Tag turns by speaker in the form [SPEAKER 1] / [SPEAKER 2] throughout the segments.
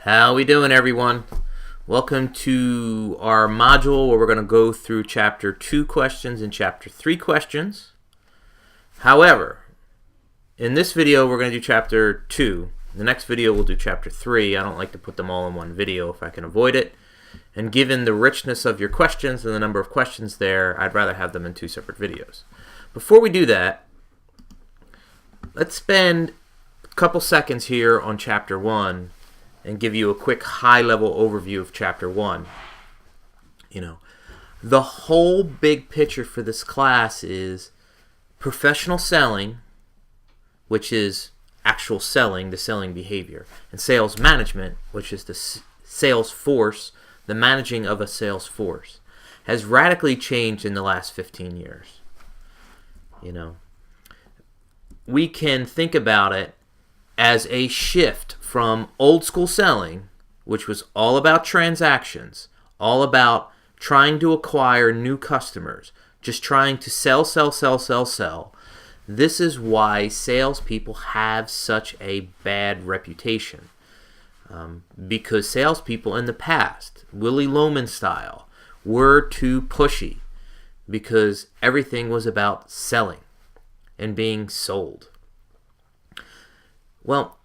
[SPEAKER 1] How we doing, everyone? Welcome to our module where we're going to go through Chapter 2 questions and Chapter 3 questions. However, in this video we're going to do Chapter 2. The next video we'll do Chapter 3. I don't like to put them all in one video if I can avoid it. And given the richness of your questions and the number of questions there, I'd rather have them in two separate videos. Before we do that, let's spend a couple seconds here on Chapter 1 and give you a quick high-level overview of Chapter 1. The whole big picture for this class is professional selling, which is actual selling, the selling behavior, and sales management, which is the sales force, the managing of a sales force, has radically changed in the last 15 years. We can think about it as a shift from old school selling, which was all about transactions, all about trying to acquire new customers, just trying to sell. This is why salespeople have such a bad reputation. Because salespeople in the past, Willy Loman style, were too pushy because everything was about selling and being sold. Well,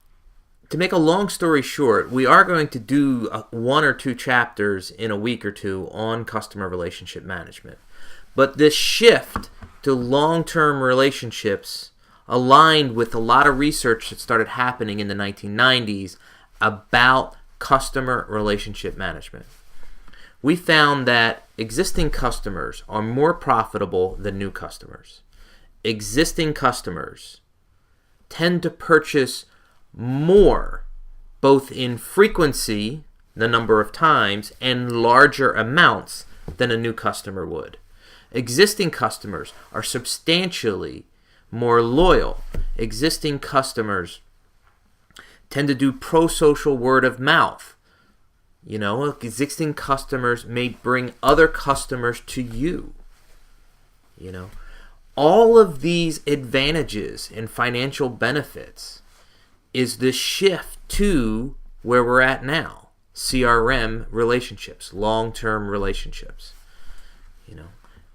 [SPEAKER 1] to make a long story short, we are going to do one or two chapters in a week or two on customer relationship management. But this shift to long-term relationships aligned with a lot of research that started happening in the 1990s about customer relationship management. We found that existing customers are more profitable than new customers. Existing customers tend to purchase more, both in frequency, the number of times, and larger amounts than a new customer would. Existing customers are substantially more loyal. Existing customers tend to do pro-social word of mouth. Existing customers may bring other customers to you. All of these advantages and financial benefits is the shift to where we're at now. CRM relationships, long-term relationships.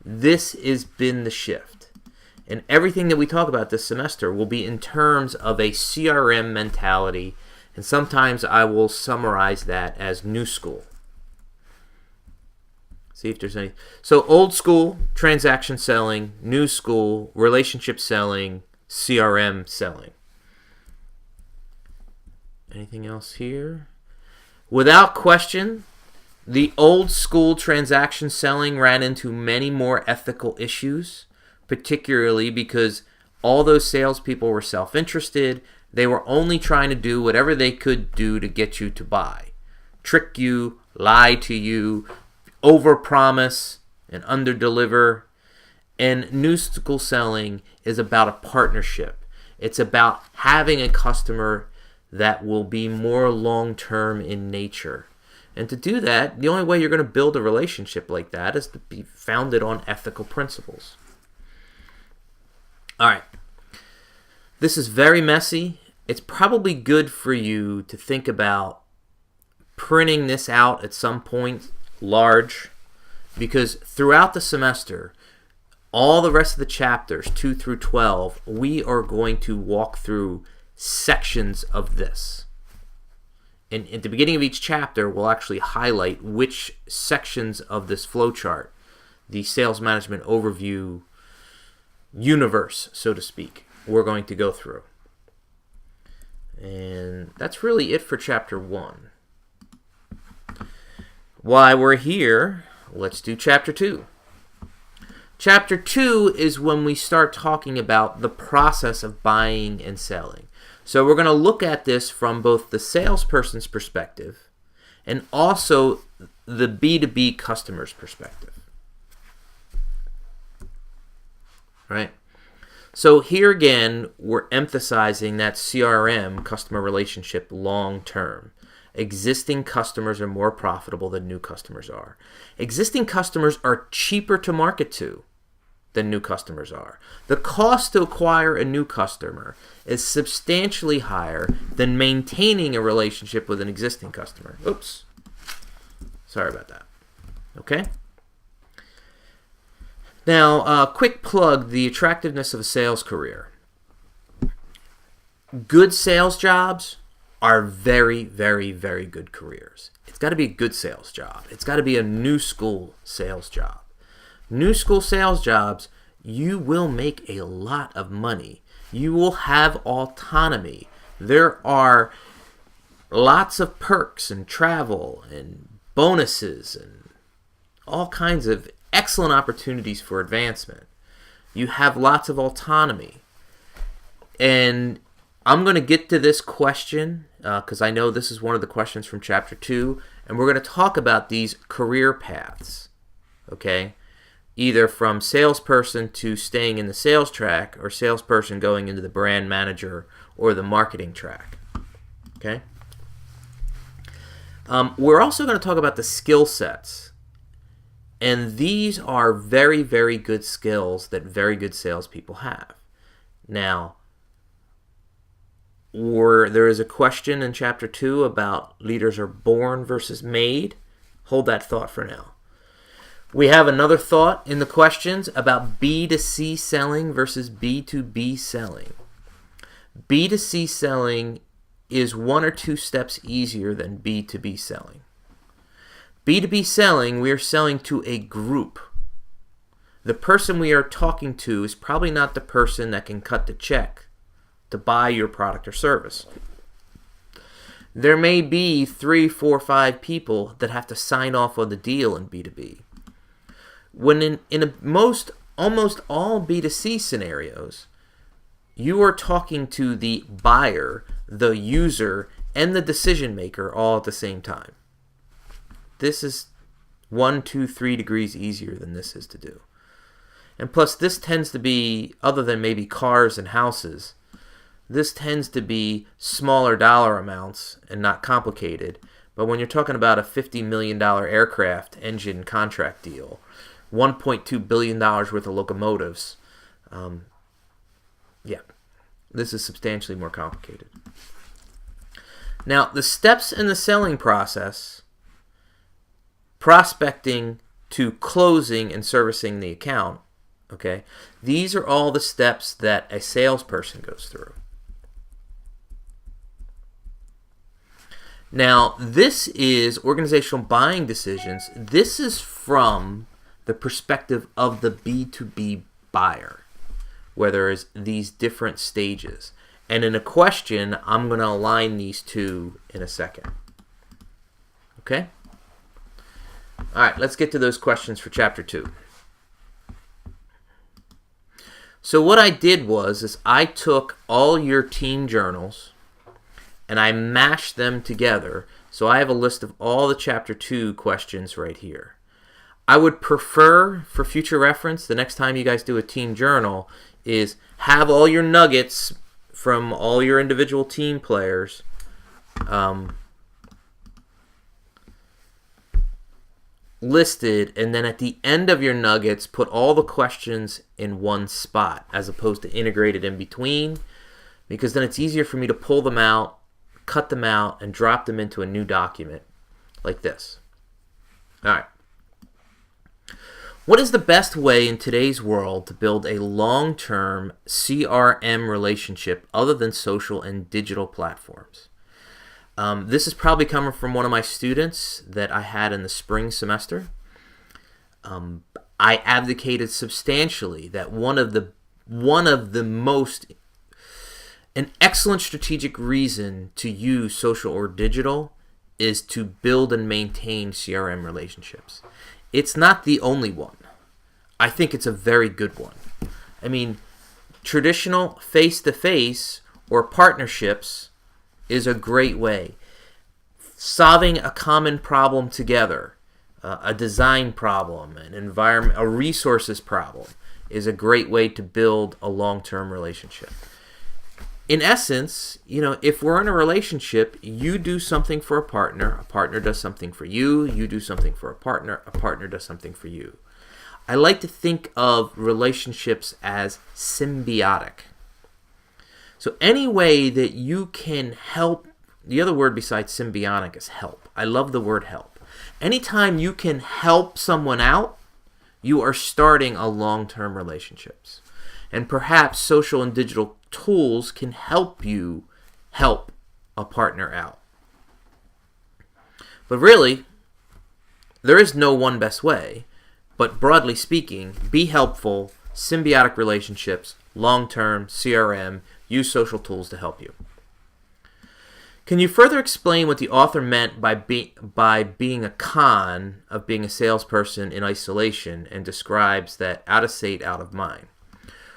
[SPEAKER 1] This has been the shift. And everything that we talk about this semester will be in terms of a CRM mentality, and sometimes I will summarize that as new school. See if there's any. So old school, transaction selling; new school, relationship selling; CRM selling. Anything else here? Without question, the old school transaction selling ran into many more ethical issues, particularly because all those salespeople were self-interested. They were only trying to do whatever they could do to get you to buy. Trick you, lie to you, overpromise and underdeliver. And new school selling is about a partnership. It's about having a customer that will be more long-term in nature. And to do that, the only way you're going to build a relationship like that is to be founded on ethical principles. All right. This is very messy. It's probably good for you to think about printing this out at some point large, because throughout the semester, all the rest of the chapters, 2 through 12, we are going to walk through sections of this. And at the beginning of each chapter, we'll actually highlight which sections of this flowchart, the sales management overview universe, so to speak, we're going to go through. And that's really it for Chapter 1. While we're here, let's do Chapter 2. Chapter 2 is when we start talking about the process of buying and selling. So we're going to look at this from both the salesperson's perspective and also the B2B customer's perspective. Right? So here again, we're emphasizing that CRM, customer relationship, long term. Existing customers are more profitable than new customers are. Existing customers are cheaper to market to than new customers are. The cost to acquire a new customer is substantially higher than maintaining a relationship with an existing customer. Oops. Sorry about that. Okay? Now, quick plug, the attractiveness of a sales career. Good sales jobs are very, very, very good careers. It's got to be a good sales job. It's got to be a new school sales job. New school sales jobs, you will make a lot of money. You will have autonomy. There are lots of perks and travel and bonuses and all kinds of excellent opportunities for advancement. You have lots of autonomy. And I'm going to get to this question because I know this is one of the questions from Chapter 2, and we're going to talk about these career paths, okay? Either from salesperson to staying in the sales track or salesperson going into the brand manager or the marketing track, okay? We're also going to talk about the skill sets, and these are very, very good skills that very good salespeople have. Now, there is a question in Chapter 2 about leaders are born versus made. Hold that thought for now. We have another thought in the questions about B2C selling versus B2B selling. B2C selling is 1 or 2 steps easier than B2B selling. B2B selling, we are selling to a group. The person we are talking to is probably not the person that can cut the check to buy your product or service. There may be 3, 4, 5 people that have to sign off on the deal in B2B. When in almost all B2C scenarios, you are talking to the buyer, the user, and the decision maker all at the same time. This is 1, 2, 3 degrees easier than this is to do. And plus, this tends to be, other than maybe cars and houses, this tends to be smaller dollar amounts and not complicated. But when you're talking about a $50 million aircraft engine contract deal, $1.2 billion worth of locomotives, this is substantially more complicated. Now, the steps in the selling process, prospecting to closing and servicing the account, okay, these are all the steps that a salesperson goes through. Now, this is organizational buying decisions. This is from the perspective of the B2B buyer, where there is these different stages. And in a question, I'm going to align these two in a second. Okay? All right, let's get to those questions for Chapter 2. So what I did was I took all your team journals and I mashed them together. So I have a list of all the Chapter 2 questions right here. I would prefer, for future reference, the next time you guys do a team journal, is have all your nuggets from all your individual team players listed, and then at the end of your nuggets, put all the questions in one spot, as opposed to integrated in between, because then it's easier for me to pull them out, cut them out, and drop them into a new document like this. All right. What is the best way in today's world to build a long-term CRM relationship other than social and digital platforms? This is probably coming from one of my students that I had in the spring semester. I advocated substantially that an excellent strategic reason to use social or digital is to build and maintain CRM relationships. It's not the only one. I think it's a very good one. I mean, traditional face-to-face or partnerships is a great way. Solving a common problem together, a design problem, an environment, a resources problem, is a great way to build a long-term relationship. In essence, if we're in a relationship, you do something for a partner does something for you do something for a partner does something for you. I like to think of relationships as symbiotic. So any way that you can help, the other word besides symbiotic is help. I love the word help. Anytime you can help someone out, you are starting a long-term relationships. And perhaps social and digital tools can help you help a partner out. But really, there is no one best way. But broadly speaking, be helpful, symbiotic relationships, long-term, CRM, use social tools to help you. Can you further explain what the author meant by being a con of being a salesperson in isolation, and describes that out of sight, out of mind?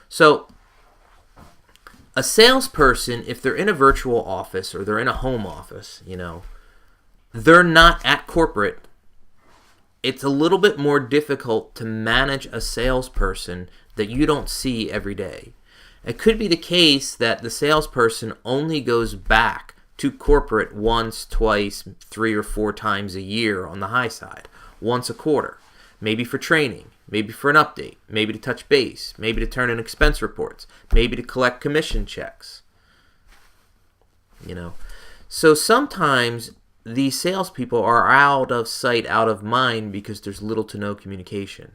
[SPEAKER 1] So, a salesperson, if they're in a virtual office or they're in a home office, they're not at corporate. It's a little bit more difficult to manage a salesperson that you don't see every day. It could be the case that the salesperson only goes back to corporate once, twice, 3 or 4 times a year on the high side, once a quarter, maybe for training, maybe for an update, maybe to touch base, maybe to turn in expense reports, maybe to collect commission checks. So sometimes these salespeople are out of sight, out of mind, because there's little to no communication.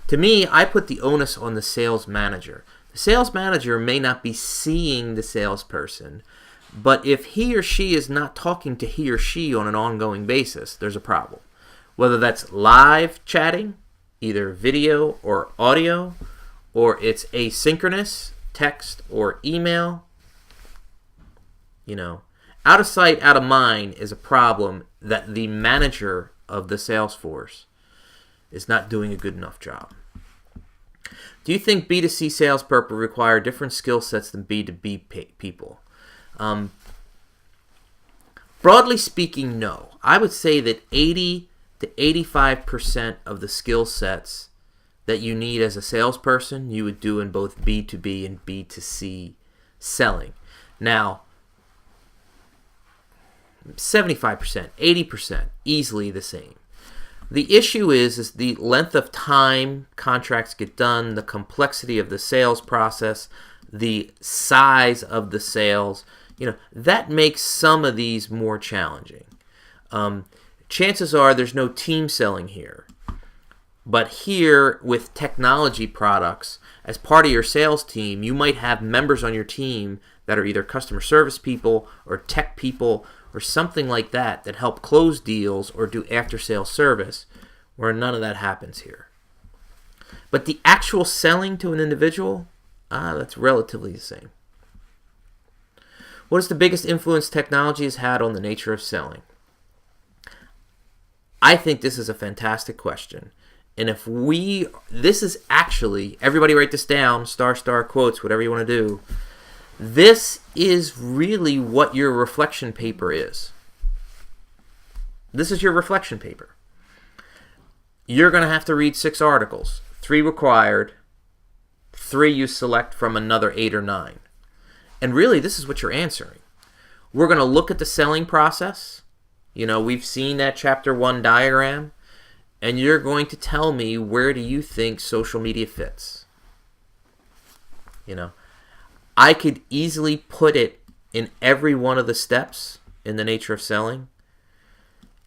[SPEAKER 1] To me, I put the onus on the sales manager. The sales manager may not be seeing the salesperson, but if he or she is not talking to he or she on an ongoing basis, there's a problem. Whether that's live chatting, either video or audio, or it's asynchronous, text or email, out of sight, out of mind is a problem that the manager of the sales force is not doing a good enough job. Do you think B2C salespeople require different skill sets than B2B people? Broadly speaking, no. I would say that 80 to 85% of the skill sets that you need as a salesperson, you would do in both B2B and B2C selling. Now, 75%, 80%, easily the same. The issue is the length of time contracts get done, the complexity of the sales process, the size of the sales. That makes some of these more challenging. Chances are there's no team selling here. But here, with technology products, as part of your sales team, you might have members on your team that are either customer service people or tech people or something like that help close deals or do after-sales service, where none of that happens here. But the actual selling to an individual, that's relatively the same. What is the biggest influence technology has had on the nature of selling? I think this is a fantastic question. And this is actually, everybody write this down, star quotes, whatever you want to do. This is really what your reflection paper is. This is your reflection paper. You're going to have to read 6 articles, 3 required, 3 you select from another 8 or 9. And really, this is what you're answering. We're going to look at the selling process. We've seen that chapter 1 diagram. And you're going to tell me, where do you think social media fits? I could easily put it in every one of the steps in the nature of selling.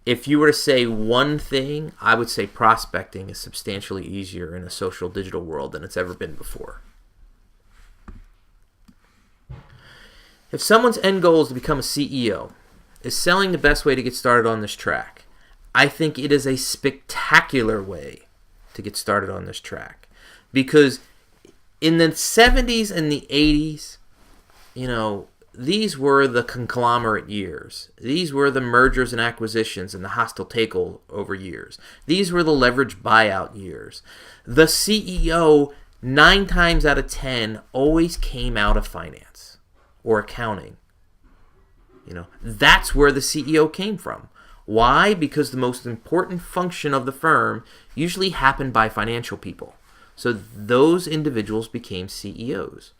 [SPEAKER 1] If you were to say one thing, I would say prospecting is substantially easier in a social digital world than it's ever been before. If someone's end goal is to become a CEO, is selling the best way to get started on this track? I think it is a spectacular way to get started on this track. Because in the 70s and the 80s, these were the conglomerate years. These were the mergers and acquisitions and the hostile takeover years. These were the leveraged buyout years. The CEO, 9 times out of 10, always came out of finance or accounting. That's where the CEO came from. Why? Because the most important function of the firm usually happened by financial people. So those individuals became CEOs.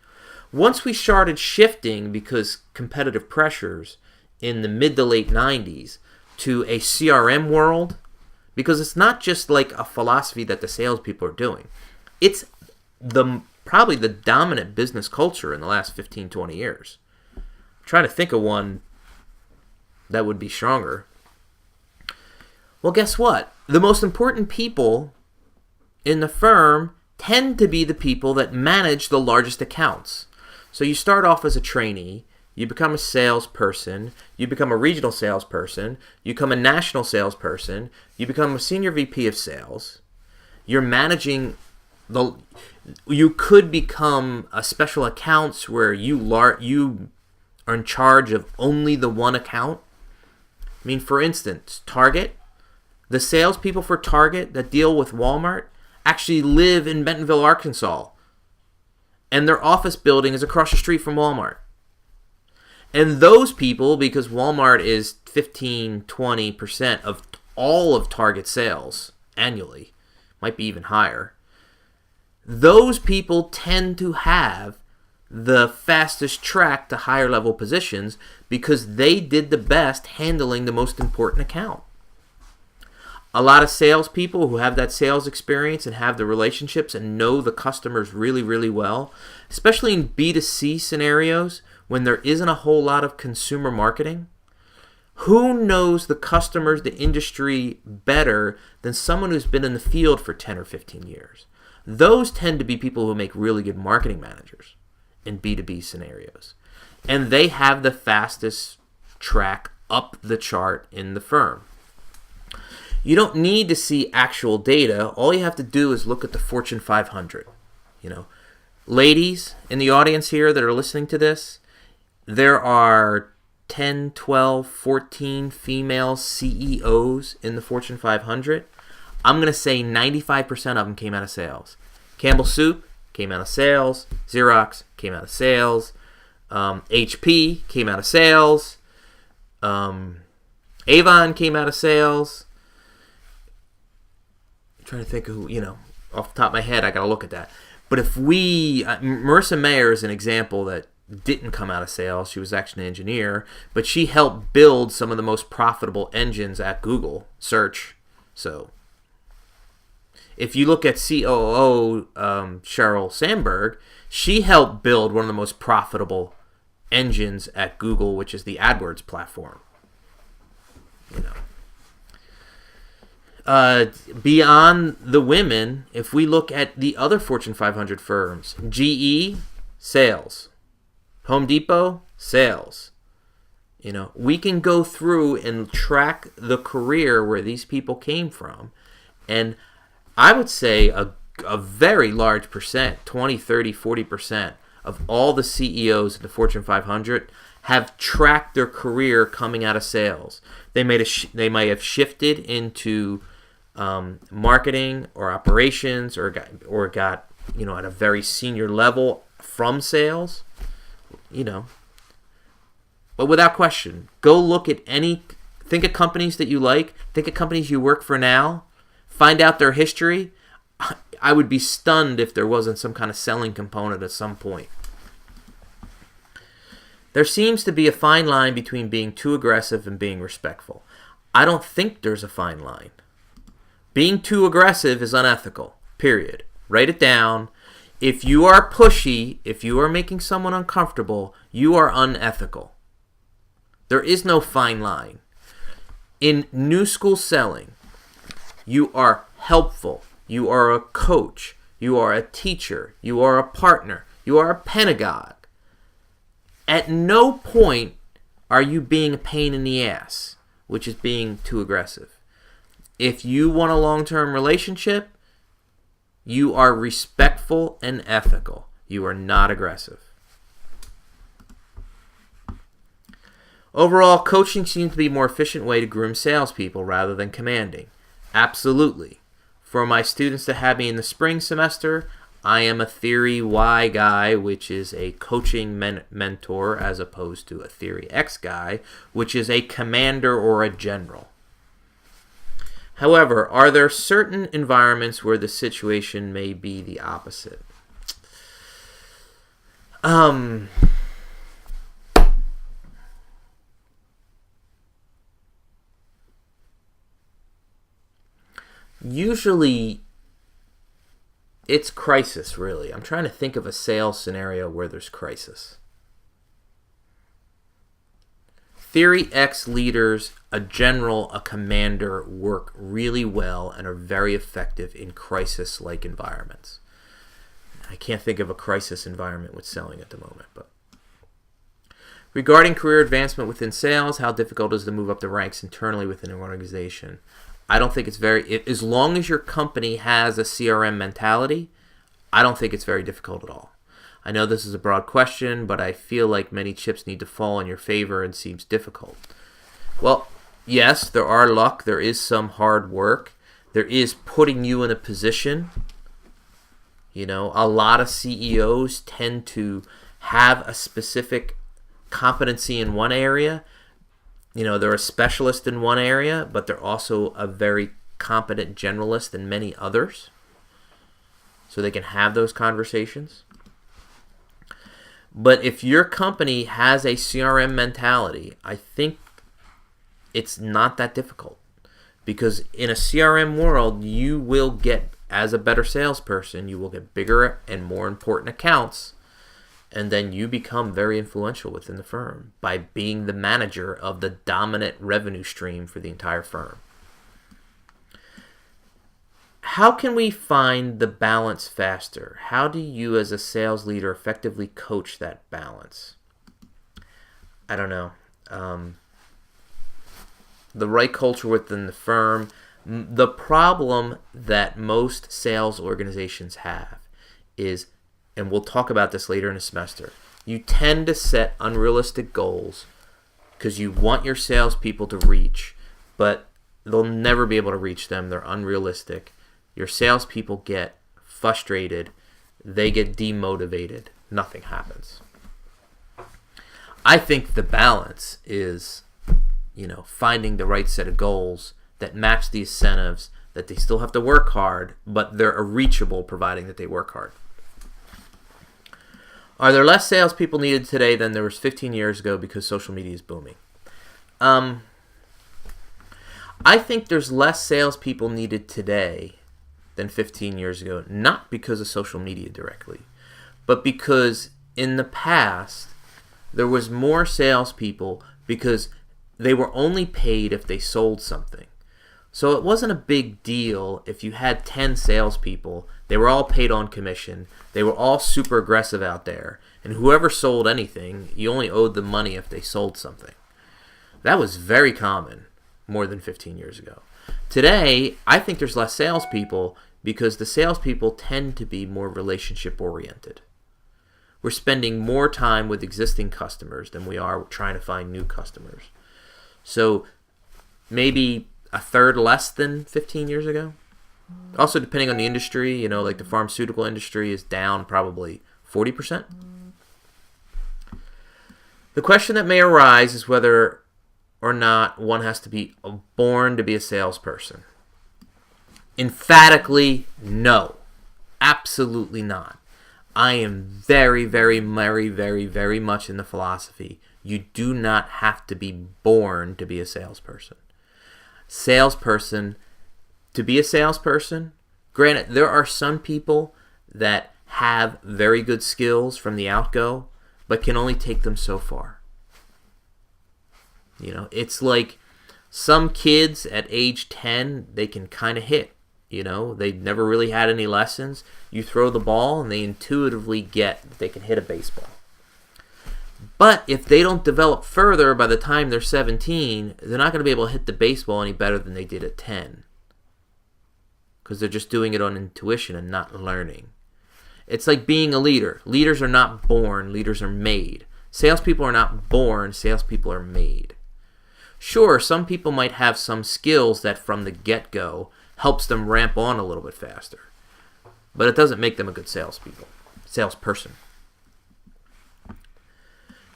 [SPEAKER 1] Once we started shifting, because competitive pressures, in the mid to late 90s to a CRM world, because it's not just like a philosophy that the salespeople are doing. It's probably the dominant business culture in the last 15, 20 years. I'm trying to think of one that would be stronger. Well, guess what? The most important people in the firm tend to be the people that manage the largest accounts. So you start off as a trainee, you become a salesperson, you become a regional salesperson, you become a national salesperson, you become a senior VP of sales. You're managing you could become a special accounts where you are in charge of only the one account. I mean, for instance, Target, the salespeople for Target that deal with Walmart actually live in Bentonville, Arkansas. And their office building is across the street from Walmart. And those people, because Walmart is 15-20% of all of Target sales annually, might be even higher, those people tend to have the fastest track to higher level positions because they did the best handling the most important account. A lot of salespeople who have that sales experience and have the relationships and know the customers really, really well, especially in B2C scenarios when there isn't a whole lot of consumer marketing, who knows the customers, the industry better than someone who's been in the field for 10 or 15 years? Those tend to be people who make really good marketing managers in B2B scenarios. And they have the fastest track up the chart in the firm. You don't need to see actual data. All you have to do is look at the Fortune 500. Ladies in the audience here that are listening to this, there are 10, 12, 14 female CEOs in the Fortune 500. I'm going to say 95% of them came out of sales. Campbell Soup came out of sales. Xerox came out of sales. HP came out of sales. Avon came out of sales. I'm trying to think of who, off the top of my head, I got to look at that. But if Marissa Mayer is an example that didn't come out of sales. She was actually an engineer, but she helped build some of the most profitable engines at Google search. So if you look at COO Sheryl Sandberg, she helped build one of the most profitable engines at Google, which is the AdWords platform. Beyond the women, if we look at the other Fortune 500 firms, GE, sales. Home Depot, sales. We can go through and track the career where these people came from. And I would say a very large percent, 20, 30, 40% of all the CEOs in the Fortune 500 have tracked their career coming out of sales. They might have shifted into marketing or operations or got at a very senior level from sales. But without question, go look at think of companies that you like, think of companies you work for now, find out their history. I would be stunned if there wasn't some kind of selling component at some point. There seems to be a fine line between being too aggressive and being respectful. I don't think there's a fine line. Being too aggressive is unethical, period. Write it down. If you are pushy, if you are making someone uncomfortable, you are unethical. There is no fine line. In new school selling, you are helpful. You are a coach. You are a teacher. You are a partner. You are a pedagogue. At no point are you being a pain in the ass, which is being too aggressive. If you want a long-term relationship, you are respectful and ethical. You are not aggressive. Overall, coaching seems to be a more efficient way to groom salespeople rather than commanding. Absolutely. For my students that have me in the spring semester, I am a Theory Y guy, which is a coaching mentor, as opposed to a Theory X guy, which is a commander or a general. However, are there certain environments where the situation may be the opposite? Usually it's crisis, really. I'm trying to think of a sales scenario where there's crisis. Theory X leaders, a general, a commander, work really well and are very effective in crisis-like environments. I can't think of a crisis environment with selling at the moment. But regarding career advancement within sales, how difficult is it to move up the ranks internally within an organization? I don't think it's as long as your company has a CRM mentality, I don't think it's very difficult at all. I know this is a broad question, but I feel like many chips need to fall in your favor and seems difficult. Well, yes, there are luck. There is some hard work. There is putting you in a position. You know, a lot of CEOs tend to have a specific competency in one area. You know, they're a specialist in one area, but they're also a very competent generalist in many others. So they can have those conversations. But if your company has a CRM mentality, I think it's not that difficult. Because in a CRM world, you will get, as a better salesperson, you will get bigger and more important accounts. And then you become very influential within the firm by being the manager of the dominant revenue stream for the entire firm. How can we find the balance faster? How do you as a sales leader effectively coach that balance? I don't know. The right culture within the firm. The problem that most sales organizations have is, and we'll talk about this later in the semester, you tend to set unrealistic goals because you want your salespeople to reach, but they'll never be able to reach them. They're unrealistic. Your salespeople get frustrated. They get demotivated. Nothing happens. I think the balance is, finding the right set of goals that match the incentives, that they still have to work hard, but they're reachable providing that they work hard. Are there less salespeople needed today than there was 15 years ago because social media is booming? I think there's less salespeople needed today than 15 years ago, not because of social media directly, but because in the past there was more salespeople because they were only paid if they sold something. So it wasn't a big deal if you had 10 salespeople. They were all paid on commission. They were all super aggressive out there. And whoever sold anything, you only owed them money if they sold something. That was very common more than 15 years ago. Today, I think there's less salespeople because the salespeople tend to be more relationship oriented. We're spending more time with existing customers than we are trying to find new customers. So maybe a third less than 15 years ago. Also, depending on the industry, like the pharmaceutical industry is down probably 40%. The question that may arise is whether or not one has to be born to be a salesperson. Emphatically, no. Absolutely not. I am very, very, very, very, very much in the philosophy you do not have to be born to be a salesperson. To be a salesperson, granted, there are some people that have very good skills from the outgo, but can only take them so far. It's like some kids at age 10, they can kind of hit. They never really had any lessons. You throw the ball and they intuitively get that they can hit a baseball. But if they don't develop further by the time they're 17, they're not going to be able to hit the baseball any better than they did at 10. Because they're just doing it on intuition and not learning. It's like being a leader. Leaders are not born, leaders are made. Salespeople are not born, salespeople are made. Sure, some people might have some skills that from the get-go helps them ramp on a little bit faster. But it doesn't make them a good salesperson.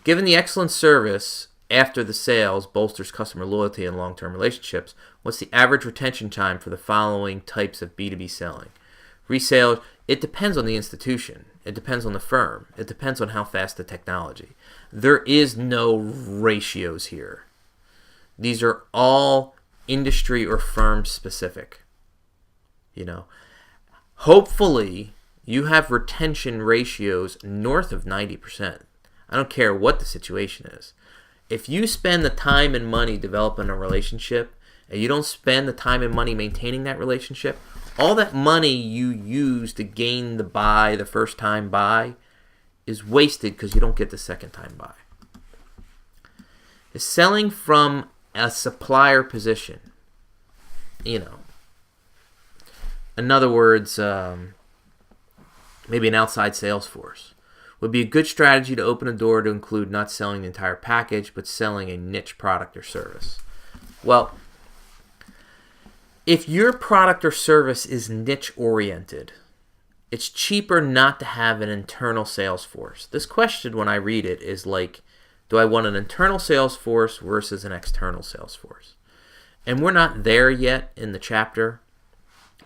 [SPEAKER 1] Given the excellent service after the sales bolsters customer loyalty and long-term relationships, what's the average retention time for the following types of B2B selling? Resale, it depends on the institution. It depends on the firm. It depends on how fast the technology. There is no ratios here. These are all industry or firm specific. You know, hopefully you have retention ratios north of 90%. I don't care what the situation is. If you spend the time and money developing a relationship and you don't spend the time and money maintaining that relationship, all that money you use to gain the first time buy, is wasted because you don't get the second time buy. Is selling from a supplier position. In other words, maybe an outside sales force, would be a good strategy to open a door to include not selling the entire package, but selling a niche product or service. Well, if your product or service is niche oriented, it's cheaper not to have an internal sales force. This question, when I read it, is like, do I want an internal sales force versus an external sales force? And we're not there yet in the chapter.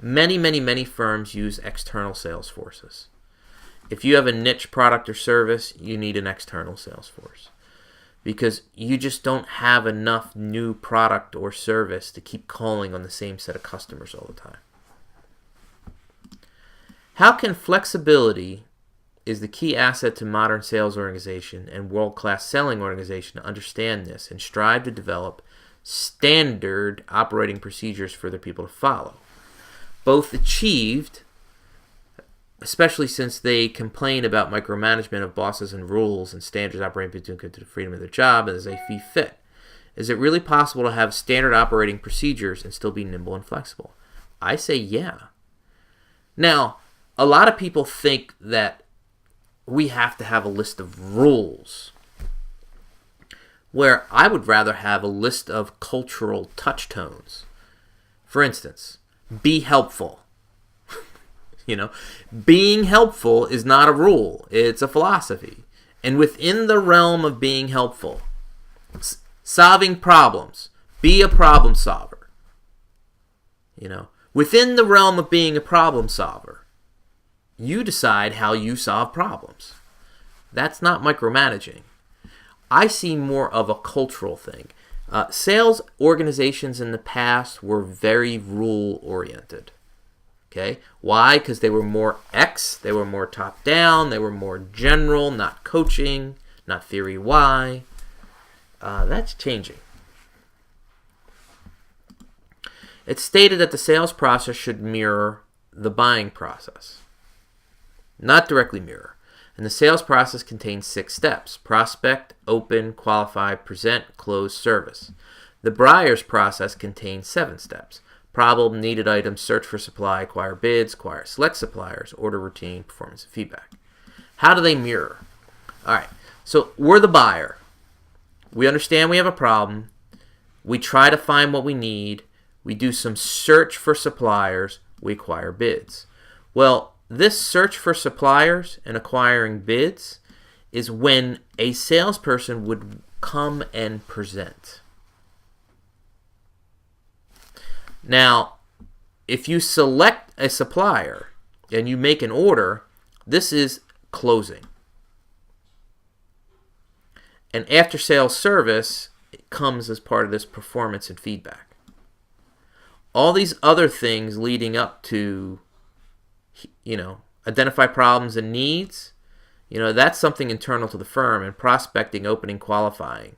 [SPEAKER 1] Many firms use external sales forces. If you have a niche product or service, you need an external sales force, because you just don't have enough new product or service to keep calling on the same set of customers all the time. How can flexibility is the key asset to modern sales organization and world-class selling organization to understand this and strive to develop standard operating procedures for their people to follow? Both achieved, especially since they complain about micromanagement of bosses and rules and standards operating between the freedom of their job as they see fit. Is it really possible to have standard operating procedures and still be nimble and flexible? I say yeah. Now, a lot of people think that we have to have a list of rules, where I would rather have a list of cultural touchstones. For instance, be helpful. Being helpful is not a rule. It's a philosophy. And within the realm of being helpful, solving problems, be a problem solver. Within the realm of being a problem solver, you decide how you solve problems. That's not micromanaging. I see more of a cultural thing. Sales organizations in the past were very rule-oriented. Okay? Why? Because they were more they were more top-down, they were more general, not coaching, not theory Y. That's changing. It's stated that the sales process should mirror the buying process. Not directly mirror. And the sales process contains 6 steps: prospect, open, qualify, present, close, service. The buyer's process contains 7 steps: problem, needed items, search for supply, acquire bids, acquire select suppliers, order routine, performance, and feedback. How do they mirror? All right, so we're the buyer. We understand we have a problem. We try to find what we need. We do some search for suppliers. We acquire bids. Well, this search for suppliers and acquiring bids is when a salesperson would come and present. Now, if you select a supplier and you make an order, this is closing. And after sales service, it comes as part of this performance and feedback. All these other things leading up to identify problems and needs, that's something internal to the firm. And prospecting, opening, qualifying,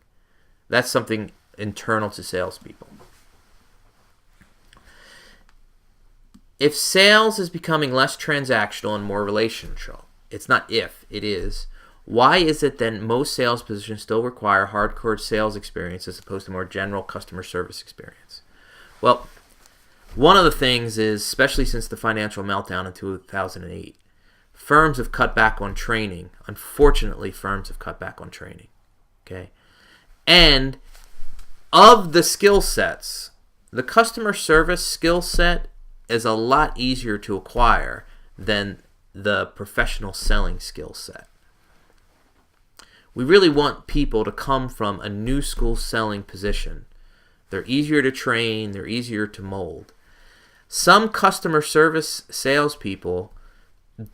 [SPEAKER 1] that's something internal to salespeople. If sales is becoming less transactional and more relational, it's not if, it is, why is it that most sales positions still require hardcore sales experience as opposed to more general customer service experience? Well, one of the things is, especially since the financial meltdown in 2008, firms have cut back on training. Unfortunately, firms have cut back on training. Okay? And of the skill sets, the customer service skill set is a lot easier to acquire than the professional selling skill set. We really want people to come from a new school selling position. They're easier to train, they're easier to mold. Some customer service salespeople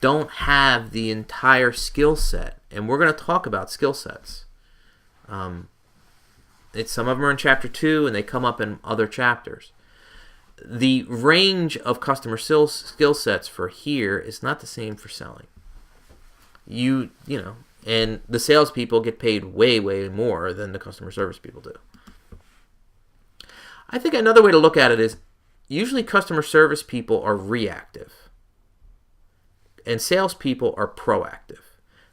[SPEAKER 1] don't have the entire skill set, and we're going to talk about skill sets. Some of them are in chapter 2, and they come up in other chapters. the range of customer skill sets for here is not the same for selling. You know, and the salespeople get paid way, way more than the customer service people do. I think another way to look at it is usually customer service people are reactive and salespeople are proactive.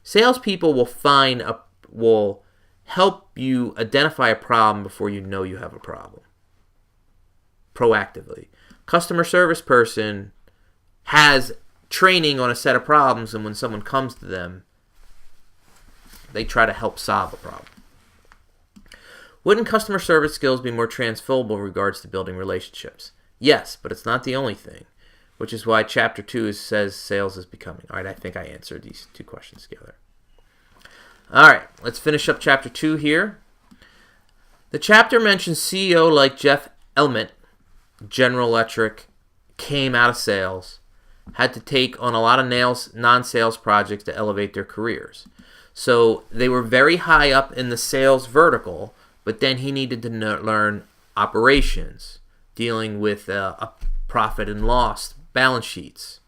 [SPEAKER 1] Salespeople will help you identify a problem before you know you have a problem. Proactively. Customer service person has training on a set of problems, and when someone comes to them, they try to help solve a problem. Wouldn't customer service skills be more transferable in regards to building relationships? Yes, but it's not the only thing, which is why Chapter 2 says sales is becoming. All right, I think I answered these two questions together. All right, let's finish up Chapter 2 here. The chapter mentions CEO like Jeff Ellment, General Electric, came out of sales, had to take on a lot of non-sales projects to elevate their careers. So they were very high up in the sales vertical, but then he needed to learn operations, dealing with a profit and loss, balance sheets.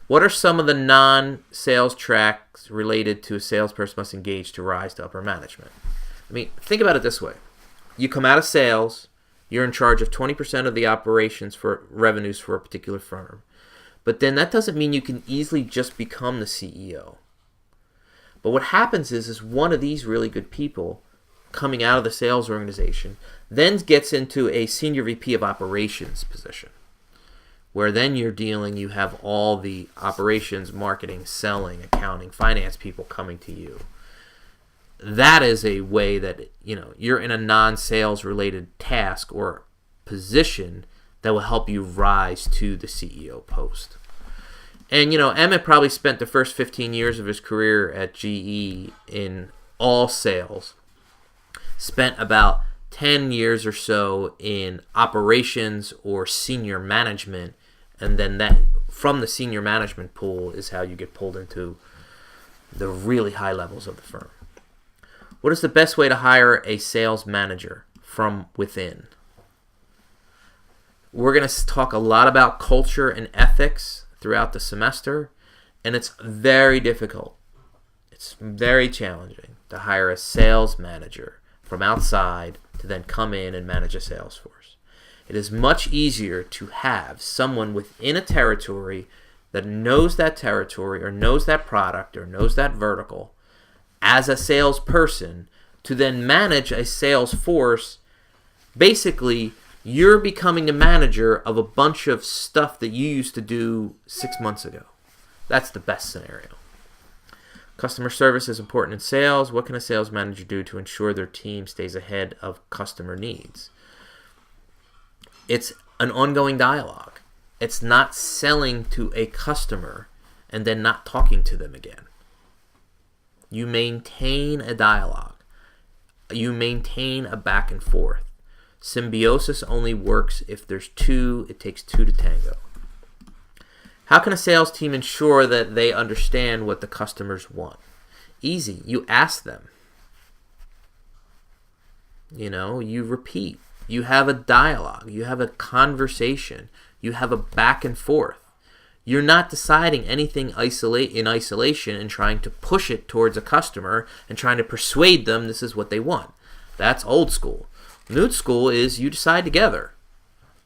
[SPEAKER 1] What are some of the non-sales tracks related to a salesperson must engage to rise to upper management? I mean, think about it this way. You come out of sales, you're in charge of 20% of the operations for revenues for a particular firm. But then that doesn't mean you can easily just become the CEO. But what happens is one of these really good people coming out of the sales organization then gets into a senior VP of operations position, where then you have all the operations, marketing, selling, accounting, finance people coming to you. That is a way that, you're in a non-sales related task or position that will help you rise to the CEO post. And, Emmett probably spent the first 15 years of his career at GE in all sales. Spent about 10 years or so in operations or senior management. And then that from the senior management pool is how you get pulled into the really high levels of the firm. What is the best way to hire a sales manager from within? We're going to talk a lot about culture and ethics throughout the semester, and it's very difficult. It's very challenging to hire a sales manager from outside to then come in and manage a sales force. It is much easier to have someone within a territory that knows that territory or knows that product or knows that vertical as a salesperson to then manage a sales force. Basically, you're becoming the manager of a bunch of stuff that you used to do 6 months ago. That's the best scenario. Customer service is important in sales. What can a sales manager do to ensure their team stays ahead of customer needs? It's an ongoing dialogue. It's not selling to a customer and then not talking to them again. You maintain a dialogue. You maintain a back and forth. Symbiosis only works if there's two. It takes two to tango. How can a sales team ensure that they understand what the customers want? Easy. You ask them. You repeat. You have a dialogue. You have a conversation. You have a back and forth. You're not deciding anything in isolation and trying to push it towards a customer and trying to persuade them this is what they want. That's old school. New school is you decide together.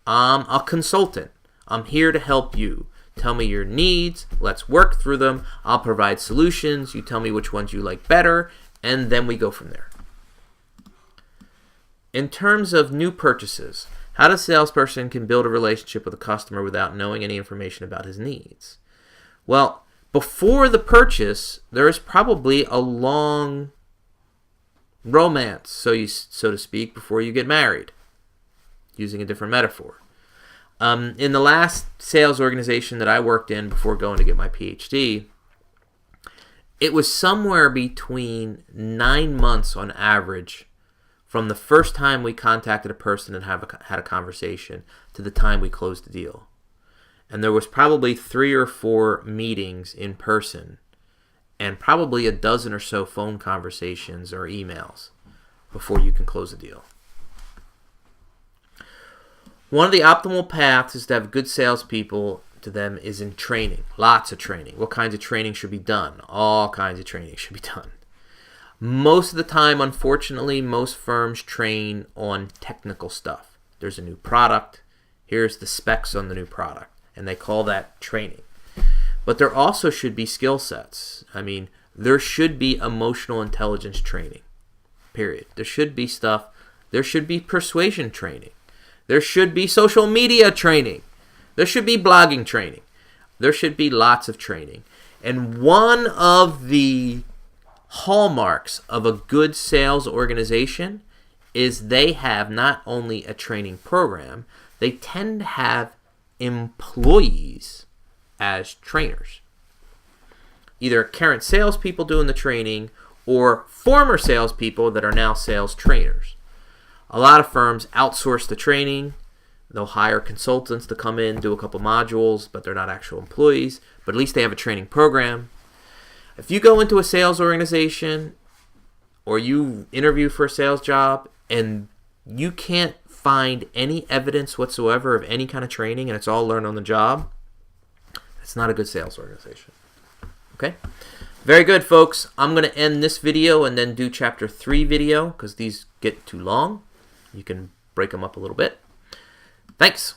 [SPEAKER 1] I'm a consultant. I'm here to help you. Tell me your needs. Let's work through them. I'll provide solutions. You tell me which ones you like better, and then we go from there. In terms of new purchases, how does a salesperson can build a relationship with a customer without knowing any information about his needs? Well, before the purchase, there is probably a long romance, so to speak, before you get married, using a different metaphor. In the last sales organization that I worked in before going to get my PhD, it was somewhere between 9 months on average from the first time we contacted a person and had a conversation to the time we closed the deal. And there was probably 3 or 4 meetings in person and probably a dozen or so phone conversations or emails before you can close a deal. One of the optimal paths is to have good salespeople to them is in training. Lots of training. What kinds of training should be done? All kinds of training should be done. Most of the time, unfortunately, most firms train on technical stuff. There's a new product. Here's the specs on the new product. And they call that training. But there also should be skill sets. I mean, there should be emotional intelligence training. Period. There should be stuff. There should be persuasion training. There should be social media training. There should be blogging training. There should be lots of training. And one of the hallmarks of a good sales organization is they have not only a training program, they tend to have employees as trainers. Either current salespeople doing the training or former salespeople that are now sales trainers. A lot of firms outsource the training. They'll hire consultants to come in, do a couple modules, but they're not actual employees. But at least they have a training program. If you go into a sales organization or you interview for a sales job and you can't find any evidence whatsoever of any kind of training and it's all learned on the job, it's not a good sales organization. Okay? Very good, folks. I'm going to end this video and then do chapter 3 video because these get too long. You can break them up a little bit. Thanks.